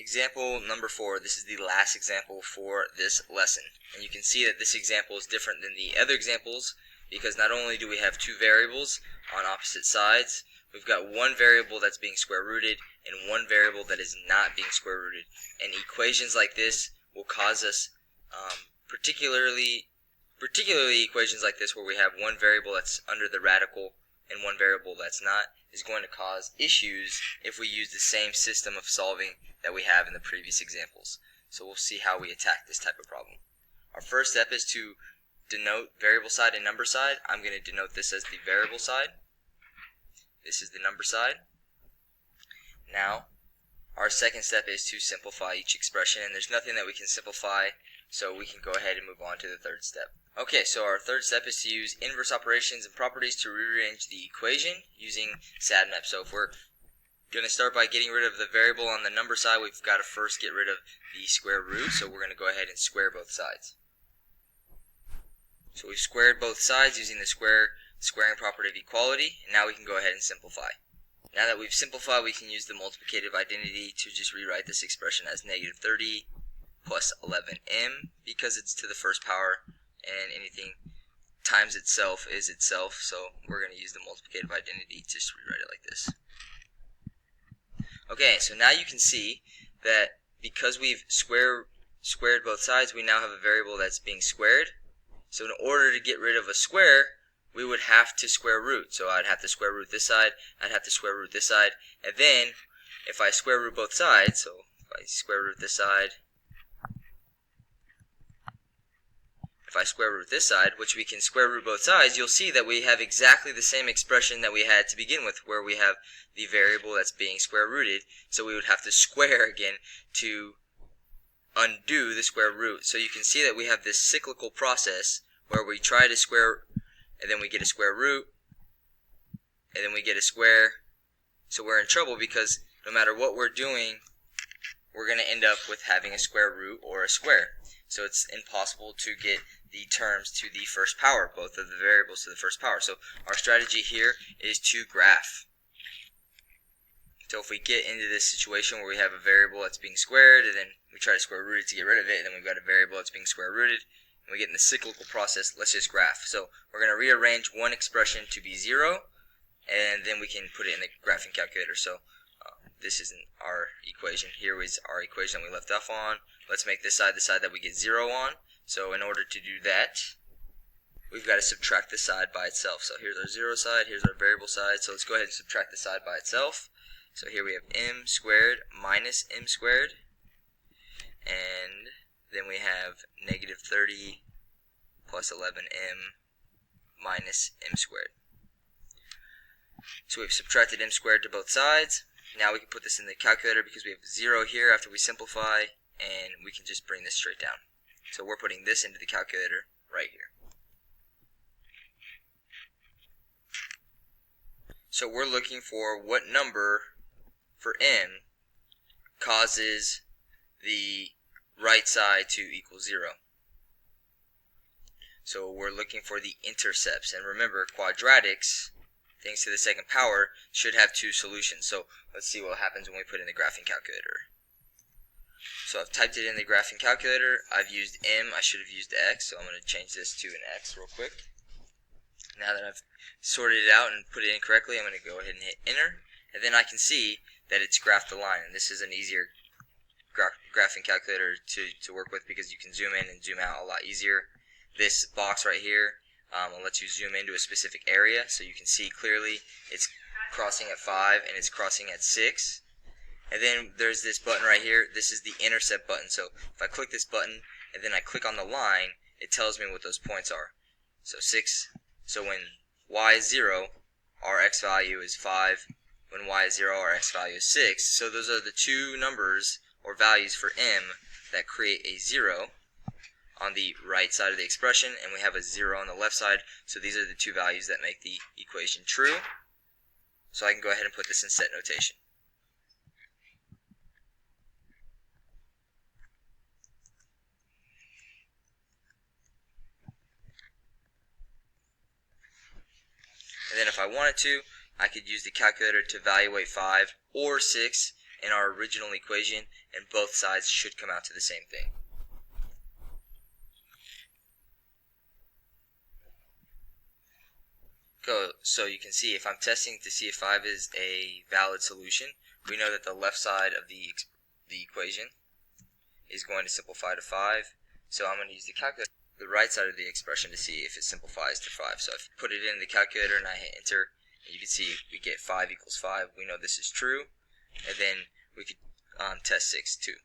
Example number 4, this is the last example for this lesson. And you can see that this example is different than the other examples because not only do we have two variables on opposite sides, we've got one variable that's being square rooted and one variable that is not being square rooted. And equations like this will cause us, particularly equations like this where we have one variable that's under the radical and one variable that's not, is going to cause issues if we use the same system of solving that we have in the previous examples. So we'll see how we attack this type of problem. Our first step is to denote variable side and number side. I'm going to denote this as the variable side. This is the number side. Now, our second step is to simplify each expression, and there's nothing that we can simplify, so we can go ahead and move on to the third step. Okay, so our third step is to use inverse operations and properties to rearrange the equation using SADMAP. So if we're going to start by getting rid of the variable on the number side, we've got to first get rid of the square root, so we're going to go ahead and square both sides. So we've squared both sides using the squaring property of equality, and now we can go ahead and simplify. Now that we've simplified, we can use the multiplicative identity to just rewrite this expression as negative 30 plus 11m, because it's to the first power, and anything times itself is itself, so we're going to use the multiplicative identity to just rewrite it like this. Okay, so now you can see that because we've squared both sides, we now have a variable that's being squared. So in order to get rid of a square, we would have to square root. So I'd have to square root this side, I'd have to square root this side, and then if I square root both sides, so if I square root this side, if I square root this side, which we can square root both sides, you'll see that we have exactly the same expression that we had to begin with, where we have the variable that's being square rooted. So we would have to square again to undo the square root. So you can see that we have this cyclical process where we try to square, and then we get a square root, and then we get a square. So we're in trouble because no matter what we're doing, we're going to end up with having a square root or a square. So it's impossible to get the terms to the first power, both of the variables to the first power. So our strategy here is to graph. So if we get into this situation where we have a variable that's being squared, and then we try to square root it to get rid of it, and then we've got a variable that's being square rooted, and we get in the cyclical process, let's just graph. So we're going to rearrange one expression to be 0, and then we can put it in the graphing calculator. So this isn't our equation. Here is our equation that we left off on. Let's make this side the side that we get 0 on. So in order to do that, we've got to subtract the side by itself. So here's our 0 side, here's our variable side. So let's go ahead and subtract the side by itself. So here we have m squared minus m squared, and then we have negative 30 plus 11m minus m squared. So we've subtracted m squared to both sides. Now we can put this in the calculator because we have 0 here after we simplify, and we can just bring this straight down. So we're putting this into the calculator right here. So we're looking for what number for m causes the right side to equal 0. So we're looking for the intercepts. And remember, quadratics, things to the second power, should have two solutions. So let's see what happens when we put in the graphing calculator. So I've typed it in the graphing calculator. I've used m. I should have used x. So I'm going to change this to an x real quick. Now that I've sorted it out and put it in correctly, I'm going to go ahead and hit enter. And then I can see that it's graphed the line. And this is an easier graphing calculator to work with because you can zoom in and zoom out a lot easier. This box right here will let you zoom into a specific area so you can see clearly it's crossing at 5 and it's crossing at 6. And then there's this button right here. This is the intercept button. So if I click this button and then I click on the line, it tells me what those points are. So 6. So when y is 0, our x value is 5. When y is 0, our x value is 6. So those are the two numbers or values for m that create a 0 on the right side of the expression, and we have a 0 on the left side. So these are the two values that make the equation true. So I can go ahead and put this in set notation. And then if I wanted to, I could use the calculator to evaluate 5 or 6 in our original equation, and both sides should come out to the same thing. So you can see if I'm testing to see if 5 is a valid solution, we know that the left side of the equation is going to simplify to 5. So I'm going to use the calculator, the right side of the expression, to see if it simplifies to 5. So if you put it in the calculator and I hit enter, and you can see we get 5 equals 5. We know this is true. And then we could test 6 too.